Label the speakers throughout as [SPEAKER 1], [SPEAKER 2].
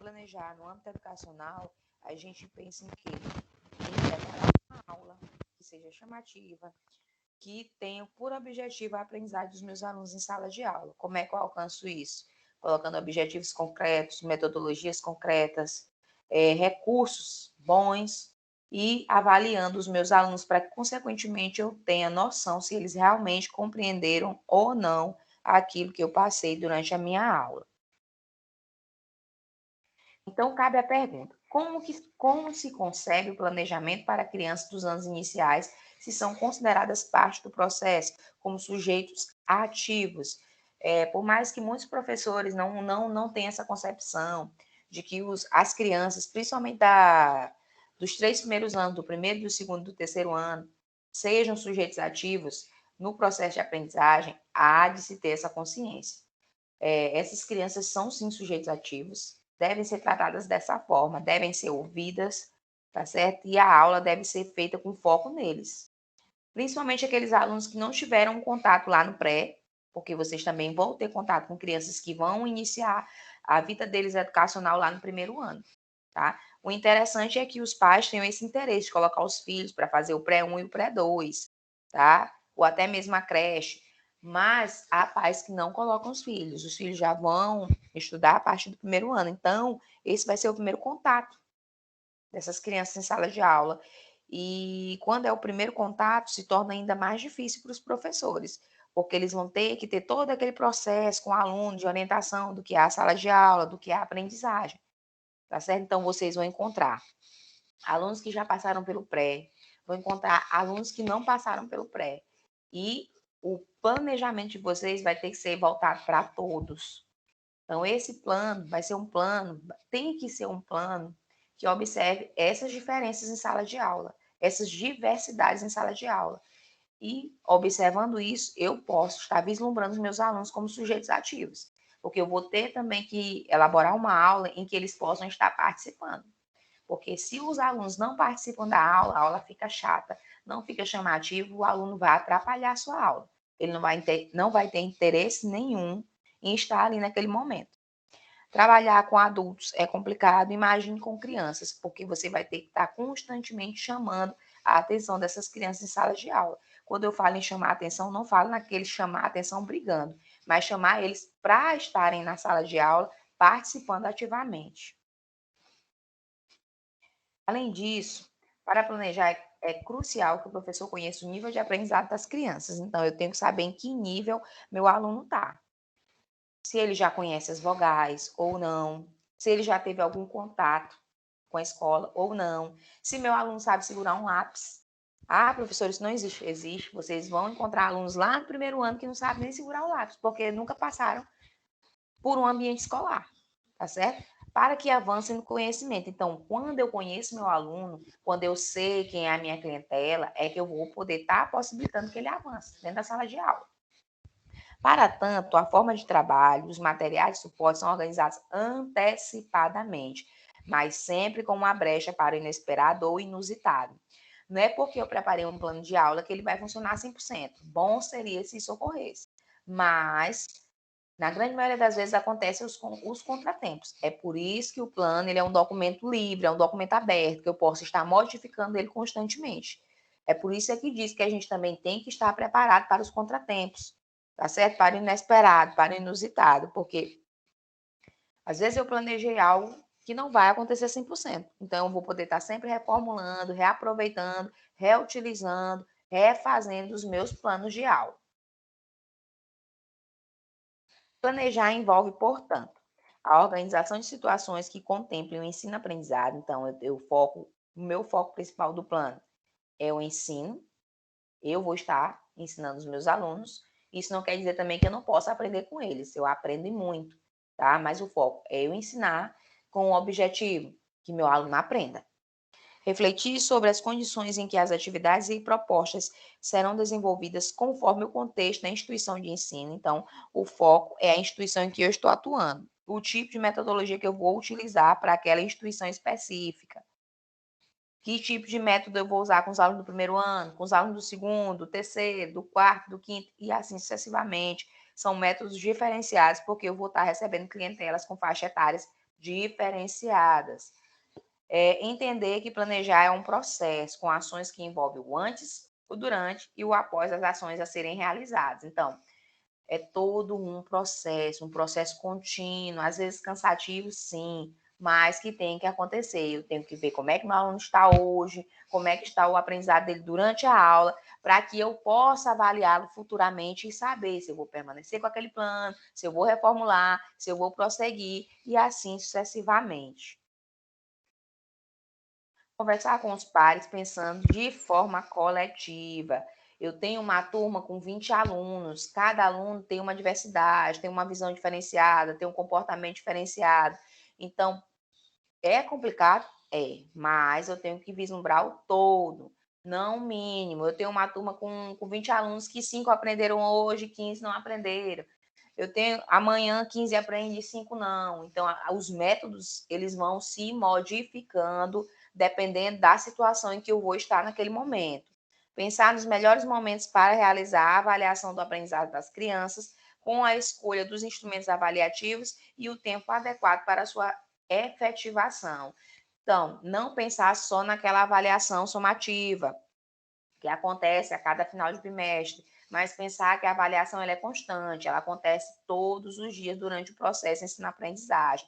[SPEAKER 1] planejar no âmbito educacional, a gente pensa em quê? Em preparar uma aula que seja chamativa, que tenha por objetivo a aprendizagem dos meus alunos em sala de aula. Como é que eu alcanço isso? Colocando objetivos concretos, metodologias concretas, recursos bons e avaliando os meus alunos para que, consequentemente, eu tenha noção se eles realmente compreenderam ou não aquilo que eu passei durante a minha aula. Então, cabe a pergunta: como se concebe o planejamento para crianças dos anos iniciais, se são consideradas parte do processo, como sujeitos ativos? Por mais que muitos professores não tenham essa concepção de que as crianças, principalmente dos 3 primeiros anos, do primeiro, do segundo e do terceiro ano, sejam sujeitos ativos no processo de aprendizagem, há de se ter essa consciência. Essas crianças são, sim, sujeitos ativos, devem ser tratadas dessa forma, devem ser ouvidas, tá certo? E a aula deve ser feita com foco neles. Principalmente aqueles alunos que não tiveram contato lá no pré, porque vocês também vão ter contato com crianças que vão iniciar a vida deles educacional lá no primeiro ano, tá? O interessante é que os pais tenham esse interesse de colocar os filhos para fazer o pré-1 e o pré-2, tá? Ou até mesmo a creche. Mas há pais que não colocam os filhos já vão estudar a partir do primeiro ano. Então, esse vai ser o primeiro contato dessas crianças em sala de aula. E quando é o primeiro contato, se torna ainda mais difícil para os professores, porque eles vão ter que ter todo aquele processo com o aluno de orientação do que é a sala de aula, do que é a aprendizagem, tá certo? Então, vocês vão encontrar alunos que já passaram pelo pré, vão encontrar alunos que não passaram pelo pré. E o planejamento de vocês vai ter que ser voltado para todos. Então, esse plano vai ser um plano, tem que ser um plano que observe essas diferenças em sala de aula, essas diversidades em sala de aula. E, observando isso, eu posso estar vislumbrando os meus alunos como sujeitos ativos, porque eu vou ter também que elaborar uma aula em que eles possam estar participando. Porque se os alunos não participam da aula, a aula fica chata, não fica chamativa, o aluno vai atrapalhar a sua aula. Ele não vai ter interesse nenhum em estar ali naquele momento. Trabalhar com adultos é complicado, imagine com crianças, porque você vai ter que estar constantemente chamando a atenção dessas crianças em sala de aula. Quando eu falo em chamar a atenção, não falo naquele chamar a atenção brigando, mas chamar eles para estarem na sala de aula, participando ativamente. Além disso, para planejar é crucial que o professor conheça o nível de aprendizado das crianças. Então, eu tenho que saber em que nível meu aluno está. Se ele já conhece as vogais ou não, se ele já teve algum contato com a escola ou não, se meu aluno sabe segurar um lápis. Ah, professor, isso não existe. Existe. Vocês vão encontrar alunos lá no primeiro ano que não sabem nem segurar o lápis, porque nunca passaram por um ambiente escolar, tá certo? Para que avancem no conhecimento. Então, quando eu conheço meu aluno, quando eu sei quem é a minha clientela, é que eu vou poder estar possibilitando que ele avance dentro da sala de aula. Para tanto, a forma de trabalho, os materiais de suporte são organizados antecipadamente, mas sempre com uma brecha para o inesperado ou inusitado. Não é porque eu preparei um plano de aula que ele vai funcionar 100%. Bom seria se isso ocorresse. Mas na grande maioria das vezes acontecem os contratempos. É por isso que o plano ele é um documento livre, é um documento aberto, que eu posso estar modificando ele constantemente. É por isso que diz que a gente também tem que estar preparado para os contratempos, tá certo? Para o inesperado, para o inusitado, porque às vezes eu planejei algo que não vai acontecer 100%. Então eu vou poder estar sempre reformulando, reaproveitando, reutilizando, refazendo os meus planos de aula. Planejar envolve, portanto, a organização de situações que contemplem o ensino-aprendizado. Então, o meu foco principal do plano é o ensino. Eu vou estar ensinando os meus alunos. Isso não quer dizer também que eu não possa aprender com eles. Eu aprendo muito, tá? Mas o foco é eu ensinar com o objetivo que meu aluno aprenda. Refletir sobre as condições em que as atividades e propostas serão desenvolvidas conforme o contexto da instituição de ensino. Então, o foco é a instituição em que eu estou atuando, o tipo de metodologia que eu vou utilizar para aquela instituição específica. Que tipo de método eu vou usar com os alunos do primeiro ano, com os alunos do segundo, do terceiro, do quarto, do quinto, e assim sucessivamente. São métodos diferenciados, porque eu vou estar recebendo clientelas com faixa etárias diferenciadas. Entender que planejar é um processo com ações que envolvem o antes, o durante e o após as ações a serem realizadas. Então, é todo um processo contínuo, às vezes cansativo, sim, mas que tem que acontecer. Eu tenho que ver como é que meu aluno está hoje, como é que está o aprendizado dele durante a aula, para que eu possa avaliá-lo futuramente e saber se eu vou permanecer com aquele plano, se eu vou reformular, se eu vou prosseguir e assim sucessivamente. Conversar com os pares pensando de forma coletiva. Eu tenho uma turma com 20 alunos, cada aluno tem uma diversidade, tem uma visão diferenciada, tem um comportamento diferenciado. Então, é complicado? É, mas eu tenho que vislumbrar o todo, não o mínimo. Eu tenho uma turma com 20 alunos que 5 aprenderam hoje, 15 não aprenderam. Eu tenho amanhã 15 aprende e 5 não. Então, os métodos eles vão se modificando dependendo da situação em que eu vou estar naquele momento. Pensar nos melhores momentos para realizar a avaliação do aprendizado das crianças, com a escolha dos instrumentos avaliativos e o tempo adequado para a sua efetivação. Então, não pensar só naquela avaliação somativa, que acontece a cada final de bimestre, mas pensar que a avaliação ela é constante, ela acontece todos os dias durante o processo ensino-aprendizagem.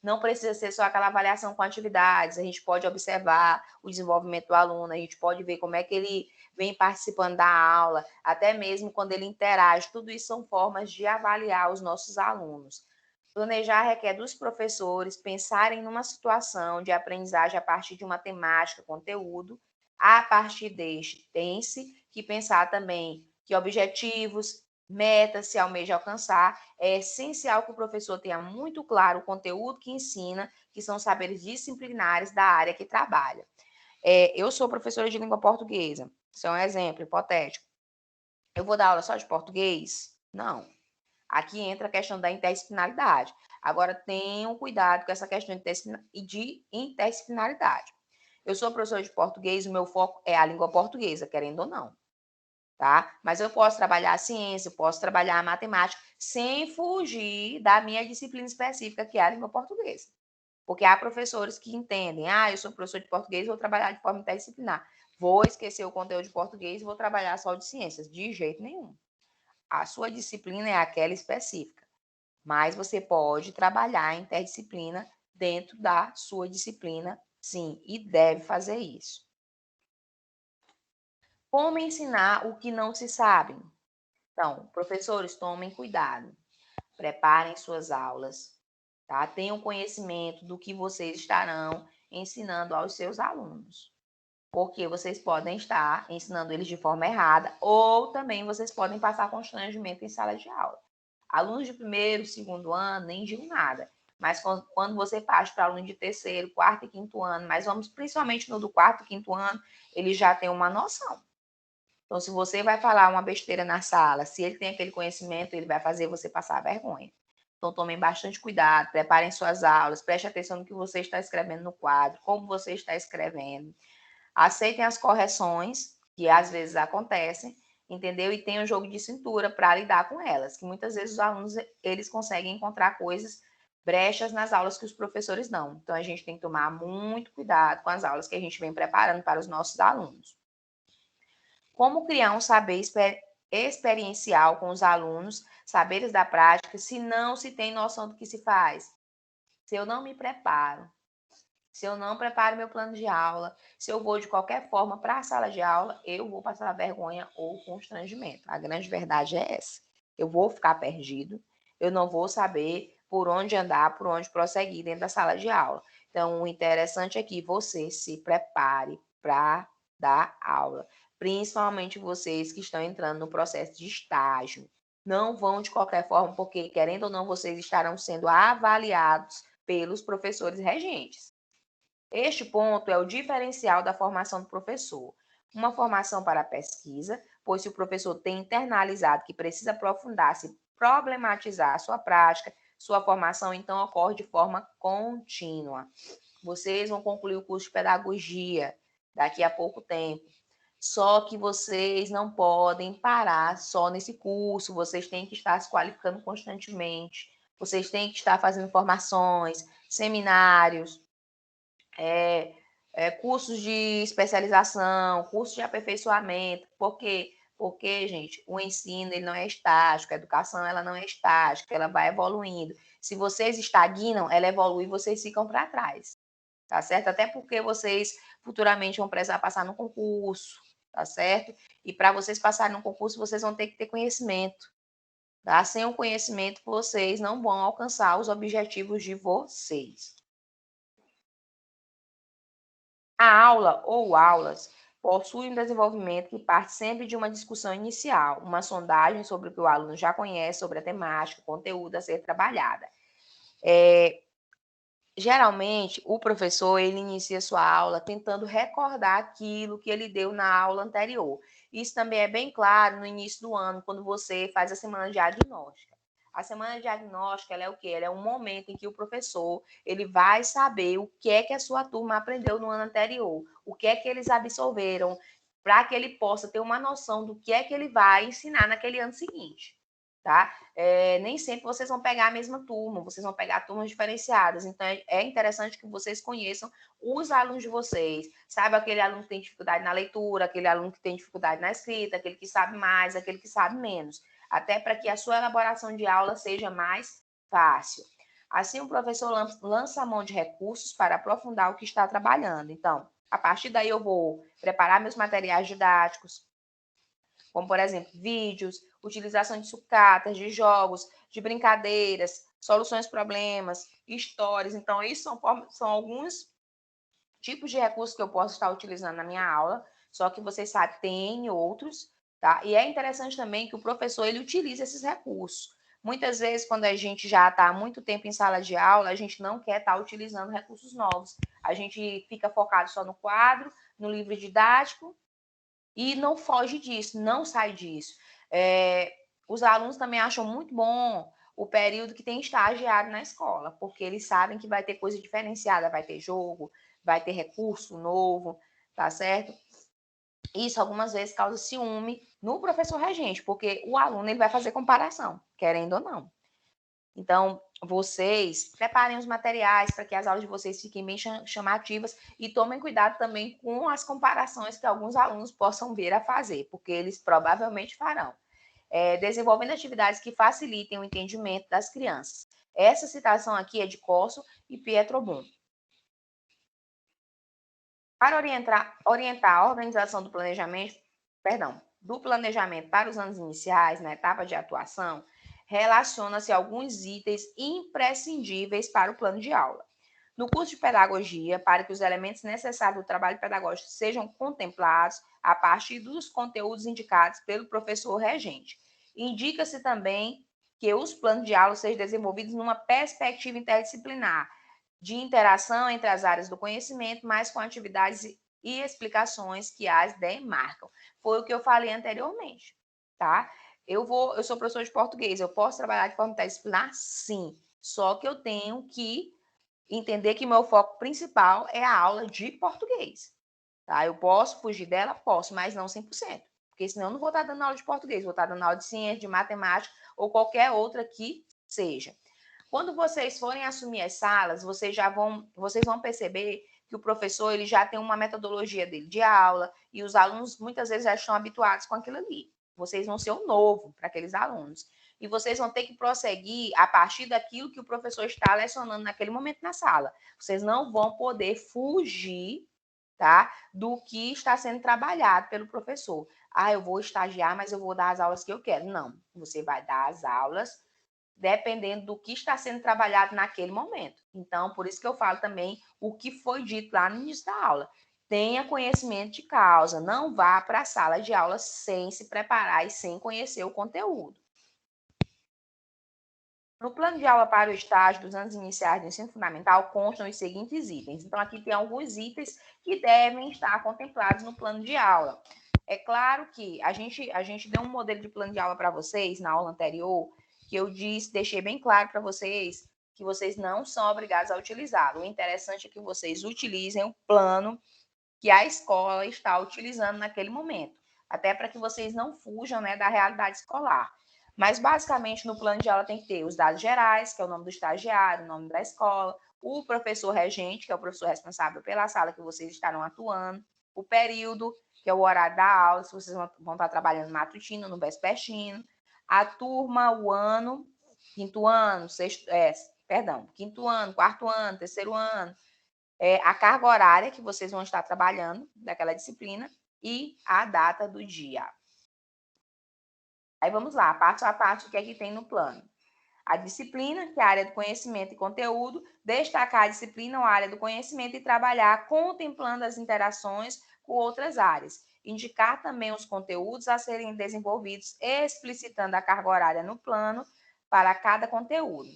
[SPEAKER 1] Não precisa ser só aquela avaliação com atividades, a gente pode observar o desenvolvimento do aluno, a gente pode ver como é que ele vem participando da aula, até mesmo quando ele interage, tudo isso são formas de avaliar os nossos alunos. Planejar requer dos professores pensarem numa situação de aprendizagem a partir de uma temática, conteúdo. A partir deste, tem-se que pensar também que objetivos, metas se almeja alcançar. É essencial que o professor tenha muito claro o conteúdo que ensina, que são saberes disciplinares da área que trabalha. Eu sou professora de língua portuguesa, isso é um exemplo hipotético. Eu vou dar aula só de português? Não. Aqui entra a questão da interdisciplinaridade. Agora, tenham cuidado com essa questão de interdisciplinaridade. Eu sou professora de português, o meu foco é a língua portuguesa, querendo ou não, tá? Mas eu posso trabalhar a ciência, eu posso trabalhar a matemática, sem fugir da minha disciplina específica, que é a língua portuguesa. Porque há professores que entendem, eu sou professor de português, vou trabalhar de forma interdisciplinar. Vou esquecer o conteúdo de português e vou trabalhar só de ciências. De jeito nenhum. A sua disciplina é aquela específica, mas você pode trabalhar a interdisciplina dentro da sua disciplina, sim, e deve fazer isso. Como ensinar o que não se sabe? Então, professores, tomem cuidado, preparem suas aulas, tá? Tenham conhecimento do que vocês estarão ensinando aos seus alunos, porque vocês podem estar ensinando eles de forma errada ou também vocês podem passar constrangimento em sala de aula. Alunos de primeiro, segundo ano, nem digo nada. Mas quando você parte para aluno de terceiro, quarto e quinto ano, mas vamos principalmente no do quarto e quinto ano, ele já tem uma noção. Então, se você vai falar uma besteira na sala, se ele tem aquele conhecimento, ele vai fazer você passar vergonha. Então, tomem bastante cuidado, preparem suas aulas, preste atenção no que você está escrevendo no quadro, como você está escrevendo. Aceitem as correções, que às vezes acontecem, entendeu? E tenham um jogo de cintura para lidar com elas, que muitas vezes os alunos eles conseguem encontrar coisas, brechas nas aulas que os professores não. Então, a gente tem que tomar muito cuidado com as aulas que a gente vem preparando para os nossos alunos. Como criar um saber experiencial com os alunos, saberes da prática, se não se tem noção do que se faz? Se eu não me preparo, se eu não preparo meu plano de aula, se eu vou de qualquer forma para a sala de aula, eu vou passar vergonha ou constrangimento. A grande verdade é essa. Eu vou ficar perdido, eu não vou saber por onde andar, por onde prosseguir dentro da sala de aula. Então, o interessante é que você se prepare para dar aula, principalmente vocês que estão entrando no processo de estágio. Não vão de qualquer forma, porque, querendo ou não, vocês estarão sendo avaliados pelos professores regentes. Este ponto é o diferencial da formação do professor. Uma formação para a pesquisa, pois se o professor tem internalizado que precisa aprofundar-se, problematizar a sua prática, sua formação então ocorre de forma contínua. Vocês vão concluir o curso de pedagogia daqui a pouco tempo. Só que vocês não podem parar só nesse curso, vocês têm que estar se qualificando constantemente, Vocês têm que estar fazendo formações, seminários, cursos de especialização, cursos de aperfeiçoamento. Por quê? Porque, gente, o ensino ele não é estático, a educação ela não é estática, ela vai evoluindo. Se vocês estagnam, ela evolui e vocês ficam para trás, tá certo? Até porque vocês futuramente vão precisar passar no concurso, tá certo? E para vocês passarem no concurso, vocês vão ter que ter conhecimento, tá? Sem o conhecimento, vocês não vão alcançar os objetivos de vocês. A aula ou aulas possui um desenvolvimento que parte sempre de uma discussão inicial, uma sondagem sobre o que o aluno já conhece sobre a temática, o conteúdo a ser trabalhada. Geralmente, o professor ele inicia sua aula tentando recordar aquilo que ele deu na aula anterior. Isso também é bem claro no início do ano, quando você faz a semana diagnóstica. A semana diagnóstica, ela é o quê? Ela é um momento em que o professor ele vai saber o que é que a sua turma aprendeu no ano anterior, o que é que eles absorveram, para que ele possa ter uma noção do que é que ele vai ensinar naquele ano seguinte, tá? Nem sempre vocês vão pegar a mesma turma, vocês vão pegar turmas diferenciadas. Então, é interessante que vocês conheçam os alunos de vocês. Sabe aquele aluno que tem dificuldade na leitura, aquele aluno que tem dificuldade na escrita, aquele que sabe mais, aquele que sabe menos. Até para que a sua elaboração de aula seja mais fácil. Assim, o professor lança a mão de recursos para aprofundar o que está trabalhando. Então, a partir daí eu vou preparar meus materiais didáticos, como, por exemplo, vídeos, utilização de sucatas, de jogos, de brincadeiras, soluções de problemas, histórias. Então, isso são alguns tipos de recursos que eu posso estar utilizando na minha aula, só que vocês sabem que tem outros, tá? E é interessante também que o professor ele utilize esses recursos. Muitas vezes, quando a gente já está há muito tempo em sala de aula, a gente não quer estar utilizando recursos novos. A gente fica focado só no quadro, no livro didático, e não foge disso, não sai disso. Os alunos também acham muito bom o período que tem estagiário na escola, porque eles sabem que vai ter coisa diferenciada, vai ter jogo, vai ter recurso novo, tá certo? Isso algumas vezes causa ciúme no professor regente, porque o aluno ele vai fazer comparação, querendo ou não. Então, vocês preparem os materiais para que as aulas de vocês fiquem bem chamativas e tomem cuidado também com as comparações que alguns alunos possam vir a fazer, porque eles provavelmente farão. Desenvolvendo atividades que facilitem o entendimento das crianças. Essa citação aqui é de Corso e Pietro Boom. Para orientar a organização do planejamento para os anos iniciais, na etapa de atuação, relaciona-se alguns itens imprescindíveis para o plano de aula. No curso de pedagogia, para que os elementos necessários do trabalho pedagógico sejam contemplados a partir dos conteúdos indicados pelo professor regente. Indica-se também que os planos de aula sejam desenvolvidos numa perspectiva interdisciplinar, de interação entre as áreas do conhecimento, mas com atividades e explicações que as demarcam. Foi o que eu falei anteriormente, tá? Eu sou professor de português, eu posso trabalhar de forma interdisciplinar? Sim. Só que eu tenho que entender que meu foco principal é a aula de português, tá? Eu posso fugir dela? Posso, mas não 100%. Porque senão eu não vou estar dando aula de português, vou estar dando aula de ciência, de matemática ou qualquer outra que seja. Quando vocês forem assumir as salas, vocês vão perceber que o professor ele já tem uma metodologia dele de aula e os alunos muitas vezes já estão habituados com aquilo ali. Vocês vão ser o novo para aqueles alunos. E vocês vão ter que prosseguir a partir daquilo que o professor está lecionando naquele momento na sala. Vocês não vão poder fugir, tá, do que está sendo trabalhado pelo professor. Eu vou estagiar, mas eu vou dar as aulas que eu quero. Não, você vai dar as aulas dependendo do que está sendo trabalhado naquele momento. Então, por isso que eu falo também o que foi dito lá no início da aula. Tenha conhecimento de causa, não vá para a sala de aula sem se preparar e sem conhecer o conteúdo. No plano de aula para o estágio dos anos iniciais do ensino fundamental, constam os seguintes itens. Então, aqui tem alguns itens que devem estar contemplados no plano de aula. É claro que a gente deu um modelo de plano de aula para vocês na aula anterior, que eu deixei bem claro para vocês que vocês não são obrigados a utilizá-lo. O interessante é que vocês utilizem o plano que a escola está utilizando naquele momento, até para que vocês não fujam, né, da realidade escolar. Mas, basicamente, no plano de aula tem que ter os dados gerais, que é o nome do estagiário, o nome da escola, o professor regente, que é o professor responsável pela sala que vocês estarão atuando, o período, que é o horário da aula, se vocês vão estar trabalhando no matutino, no vespertino, a turma, o ano, quinto ano, quinto ano, quarto ano, terceiro ano, a carga horária que vocês vão estar trabalhando daquela disciplina e a data do dia. Aí vamos lá, passo a passo, o que é que tem no plano? A disciplina, que é a área do conhecimento e conteúdo, destacar a disciplina ou a área do conhecimento e trabalhar contemplando as interações com outras áreas. Indicar também os conteúdos a serem desenvolvidos, explicitando a carga horária no plano para cada conteúdo.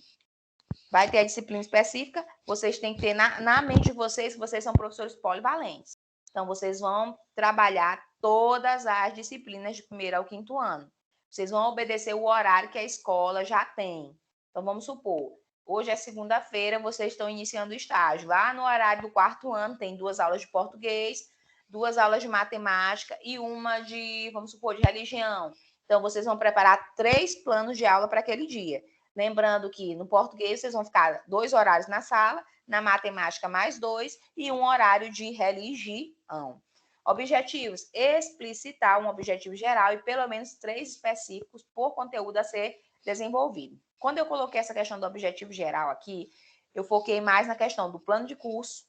[SPEAKER 1] Vai ter a disciplina específica, vocês têm que ter na mente de vocês que vocês são professores polivalentes. Então, vocês vão trabalhar todas as disciplinas de primeiro ao quinto ano. Vocês vão obedecer o horário que a escola já tem. Então, vamos supor, hoje é segunda-feira, vocês estão iniciando o estágio. Lá no horário do quarto ano, tem 2 aulas de português, 2 aulas de matemática e uma de, vamos supor, de religião. Então, vocês vão preparar 3 planos de aula para aquele dia. Lembrando que no português vocês vão ficar 2 horários na sala, na matemática mais 2 e um horário de religião. Objetivos: explicitar um objetivo geral e pelo menos 3 específicos por conteúdo a ser desenvolvido. Quando eu coloquei essa questão do objetivo geral aqui, eu foquei mais na questão do plano de curso,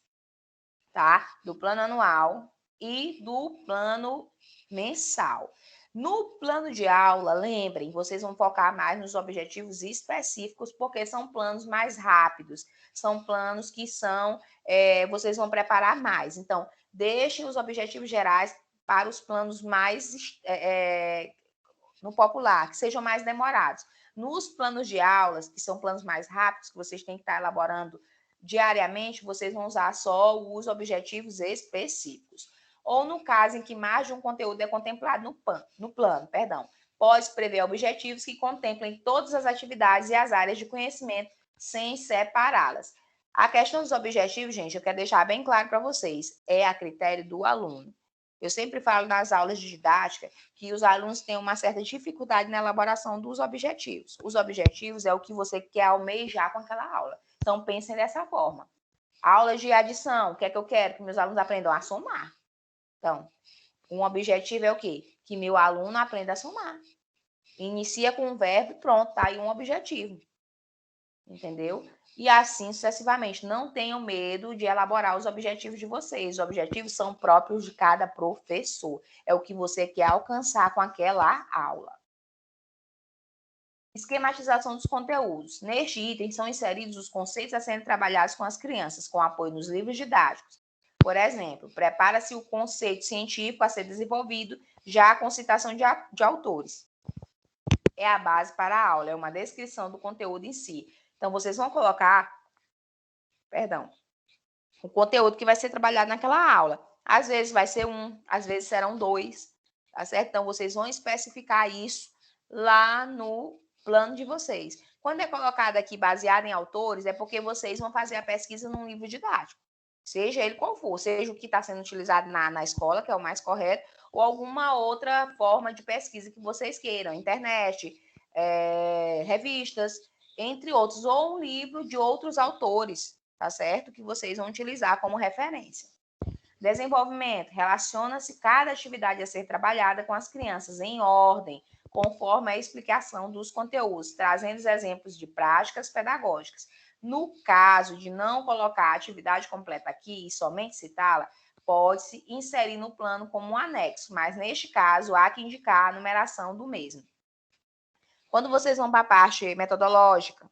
[SPEAKER 1] tá? Do plano anual e do plano mensal. No plano de aula, lembrem, vocês vão focar mais nos objetivos específicos, porque são planos mais rápidos, são planos que vocês vão preparar mais. Então, deixem os objetivos gerais para os planos mais no popular, que sejam mais demorados. Nos planos de aulas, que são planos mais rápidos, que vocês têm que estar elaborando diariamente, vocês vão usar só os objetivos específicos. Ou no caso em que mais de um conteúdo é contemplado no plano, pode prever objetivos que contemplem todas as atividades e as áreas de conhecimento sem separá-las. A questão dos objetivos, gente, eu quero deixar bem claro para vocês, é a critério do aluno. Eu sempre falo nas aulas de didática que os alunos têm uma certa dificuldade na elaboração dos objetivos. Os objetivos é o que você quer almejar com aquela aula. Então, pensem dessa forma. Aulas de adição, o que é que eu quero? Que meus alunos aprendam a somar. Então, um objetivo é o quê? Que meu aluno aprenda a somar. Inicia com um verbo e pronto, tá aí um objetivo. Entendeu? E assim sucessivamente. Não tenham medo de elaborar os objetivos de vocês. Os objetivos são próprios de cada professor. É o que você quer alcançar com aquela aula. Esquematização dos conteúdos. Neste item são inseridos os conceitos a serem trabalhados com as crianças, com apoio nos livros didáticos. Por exemplo, prepara-se o conceito científico a ser desenvolvido, já com citação de autores. É a base para a aula, é uma descrição do conteúdo em si. Então, vocês vão colocar, o conteúdo que vai ser trabalhado naquela aula. Às vezes vai ser 1, às vezes serão 2, tá certo? Então, vocês vão especificar isso lá no plano de vocês. Quando é colocado aqui baseado em autores, é porque vocês vão fazer a pesquisa num livro didático. Seja ele qual for, seja o que está sendo utilizado na escola, que é o mais correto, ou alguma outra forma de pesquisa que vocês queiram, internet, revistas, entre outros, ou um livro de outros autores, tá certo? Que vocês vão utilizar como referência. Desenvolvimento. Relaciona-se cada atividade a ser trabalhada com as crianças em ordem, conforme a explicação dos conteúdos, trazendo os exemplos de práticas pedagógicas. No caso de não colocar a atividade completa aqui e somente citá-la, pode-se inserir no plano como um anexo, mas neste caso há que indicar a numeração do mesmo. Quando vocês vão para a parte metodológica,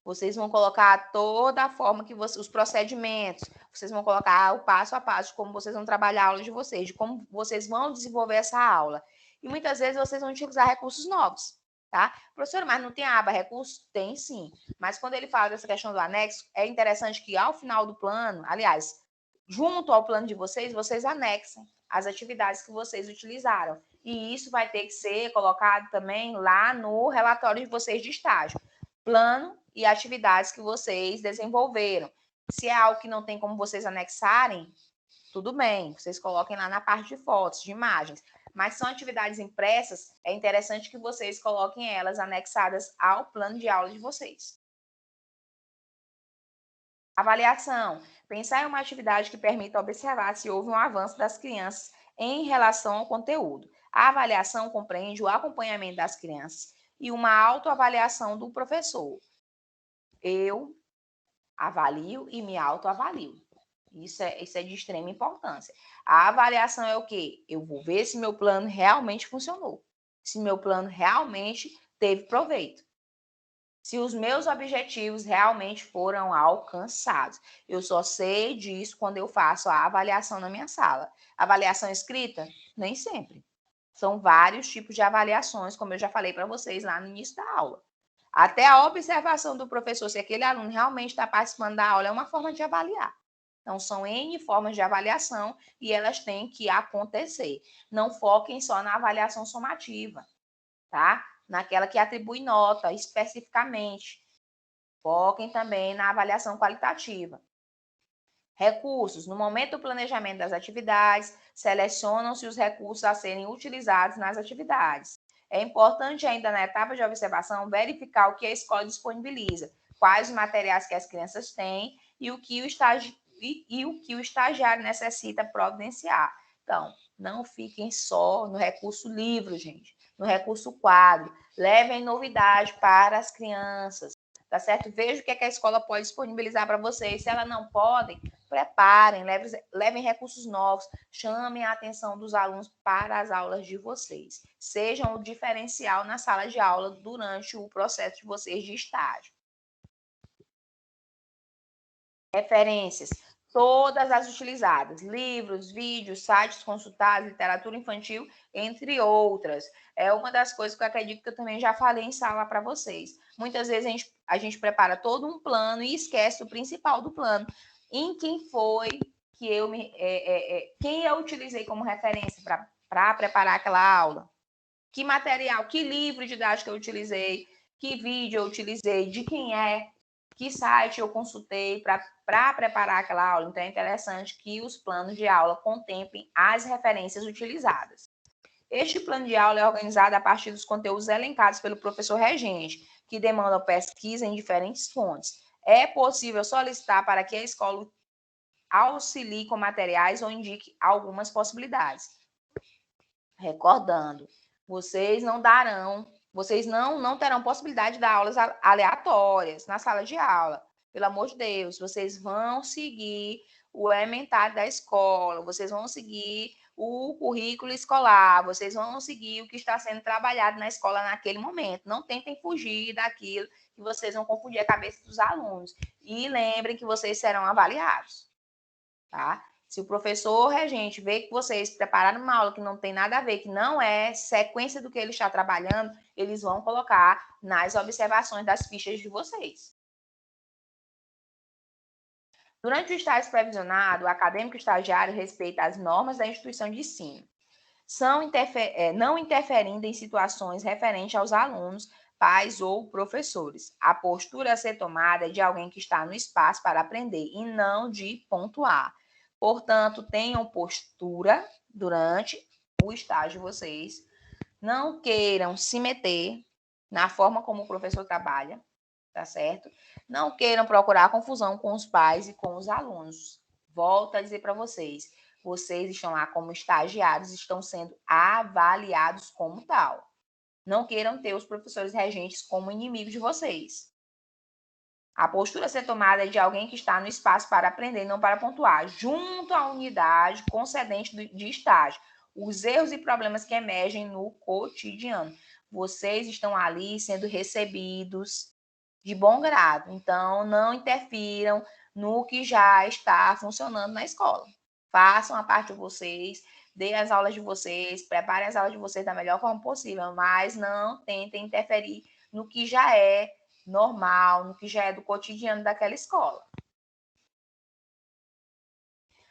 [SPEAKER 1] vocês vão colocar toda a forma que os procedimentos, vocês vão colocar o passo a passo de como vocês vão trabalhar a aula de vocês, de como vocês vão desenvolver essa aula. E muitas vezes vocês vão utilizar recursos novos, tá? Professora, mas não tem a aba recursos? Tem sim. Mas quando ele fala dessa questão do anexo, é interessante que ao final do plano, aliás, junto ao plano de vocês, vocês anexem as atividades que vocês utilizaram. E isso vai ter que ser colocado também lá no relatório de vocês de estágio. Plano e atividades que vocês desenvolveram. Se é algo que não tem como vocês anexarem, tudo bem, vocês coloquem lá na parte de fotos, de imagens. Mas são atividades impressas, é interessante que vocês coloquem elas anexadas ao plano de aula de vocês. Avaliação. Pensar em uma atividade que permita observar se houve um avanço das crianças em relação ao conteúdo. A avaliação compreende o acompanhamento das crianças e uma autoavaliação do professor. Eu avalio e me autoavalio. Isso é de extrema importância. A avaliação é o quê? Eu vou ver se meu plano realmente funcionou. Se meu plano realmente teve proveito. Se os meus objetivos realmente foram alcançados. Eu só sei disso quando eu faço a avaliação na minha sala. Avaliação escrita? Nem sempre. São vários tipos de avaliações, como eu já falei para vocês lá no início da aula. Até a observação do professor, se aquele aluno realmente está participando da aula, é uma forma de avaliar. Então, são N formas de avaliação e elas têm que acontecer. Não foquem só na avaliação somativa, tá? Naquela que atribui nota especificamente. Foquem também na avaliação qualitativa. Recursos. No momento do planejamento das atividades, selecionam-se os recursos a serem utilizados nas atividades. É importante ainda na etapa de observação verificar o que a escola disponibiliza, quais os materiais que as crianças têm e o que o estagiário necessita providenciar. Então, não fiquem só no recurso livro, gente, no recurso quadro. Levem novidade para as crianças, tá certo? Veja o que a escola pode disponibilizar para vocês. Se ela não podem, preparem, levem recursos novos, chamem a atenção dos alunos para as aulas de vocês. Sejam o diferencial na sala de aula durante o processo de vocês de estágio. Referências. Todas as utilizadas, livros, vídeos, sites consultados, literatura infantil, entre outras. É uma das coisas que eu acredito que eu também já falei em sala para vocês. Muitas vezes a gente prepara todo um plano e esquece o principal do plano. Em quem foi que quem eu utilizei como referência para preparar aquela aula? Que material, que livro didático eu utilizei? Que vídeo eu utilizei? De quem é? Que site eu consultei para preparar aquela aula? Então, é interessante que os planos de aula contemplem as referências utilizadas. Este plano de aula é organizado a partir dos conteúdos elencados pelo professor regente, que demandam pesquisa em diferentes fontes. É possível solicitar para que a escola auxilie com materiais ou indique algumas possibilidades. Recordando, vocês não terão possibilidade de dar aulas aleatórias na sala de aula. Pelo amor de Deus, vocês vão seguir o elementar da escola, vocês vão seguir o currículo escolar, vocês vão seguir o que está sendo trabalhado na escola naquele momento. Não tentem fugir daquilo que vocês vão confundir a cabeça dos alunos. E lembrem que vocês serão avaliados, tá? Se o professor regente vê que vocês prepararam uma aula que não tem nada a ver, que não é sequência do que ele está trabalhando, eles vão colocar nas observações das fichas de vocês. Durante o estágio supervisionado, o acadêmico estagiário respeita as normas da instituição de ensino, não interferindo em situações referentes aos alunos, pais ou professores. A postura a ser tomada é de alguém que está no espaço para aprender e não de pontuar. Portanto, tenham postura durante o estágio de vocês. Não queiram se meter na forma como o professor trabalha, tá certo? Não queiram procurar confusão com os pais e com os alunos. Volto a dizer para vocês, vocês estão lá como estagiários, estão sendo avaliados como tal. Não queiram ter os professores regentes como inimigos de vocês. A postura a ser tomada é de alguém que está no espaço para aprender, não para pontuar, junto à unidade concedente de estágio. Os erros e problemas que emergem no cotidiano. Vocês estão ali sendo recebidos de bom grado. Então, não interfiram no que já está funcionando na escola. Façam a parte de vocês, deem as aulas de vocês, preparem as aulas de vocês da melhor forma possível, mas não tentem interferir no que já é normal, no que já é do cotidiano daquela escola.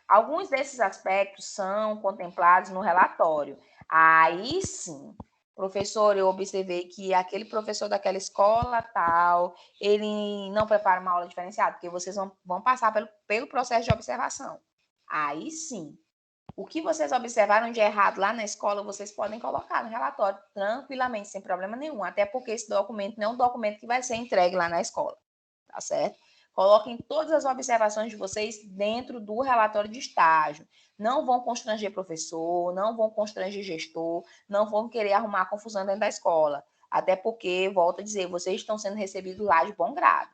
[SPEAKER 1] Alguns desses aspectos são contemplados no relatório. Aí sim, professor, eu observei que aquele professor daquela escola tal, ele não prepara uma aula diferenciada, porque vocês vão passar pelo processo de observação. Aí sim, o que vocês observaram de errado lá na escola, vocês podem colocar no relatório tranquilamente, sem problema nenhum, até porque esse documento não é um documento que vai ser entregue lá na escola, tá certo? Coloquem todas as observações de vocês dentro do relatório de estágio. Não vão constranger professor, não vão constranger gestor, não vão querer arrumar confusão dentro da escola. Até porque, volto a dizer, vocês estão sendo recebidos lá de bom grado.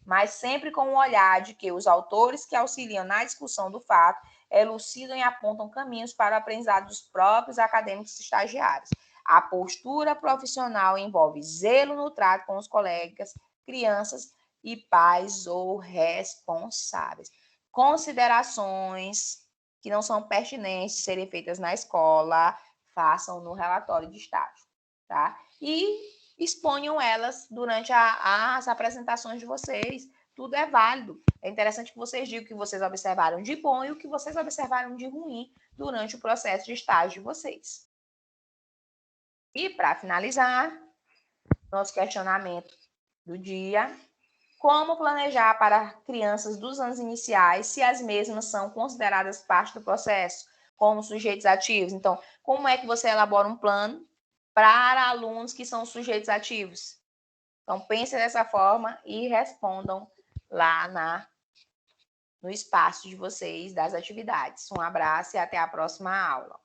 [SPEAKER 1] Mas sempre com o olhar de que os autores que auxiliam na discussão do fato elucidam e apontam caminhos para o aprendizado dos próprios acadêmicos estagiários. A postura profissional envolve zelo no trato com os colegas, crianças e pais ou responsáveis. Considerações que não são pertinentes de serem feitas na escola, façam no relatório de estágio, tá? E exponham elas durante as apresentações de vocês. Tudo é válido. É interessante que vocês digam o que vocês observaram de bom e o que vocês observaram de ruim durante o processo de estágio de vocês. E para finalizar, nosso questionamento do dia: como planejar para crianças dos anos iniciais se as mesmas são consideradas parte do processo, como sujeitos ativos? Então, como é que você elabora um plano para alunos que são sujeitos ativos? Então, pensem dessa forma e respondam lá no espaço de vocês das atividades. Um abraço e até a próxima aula.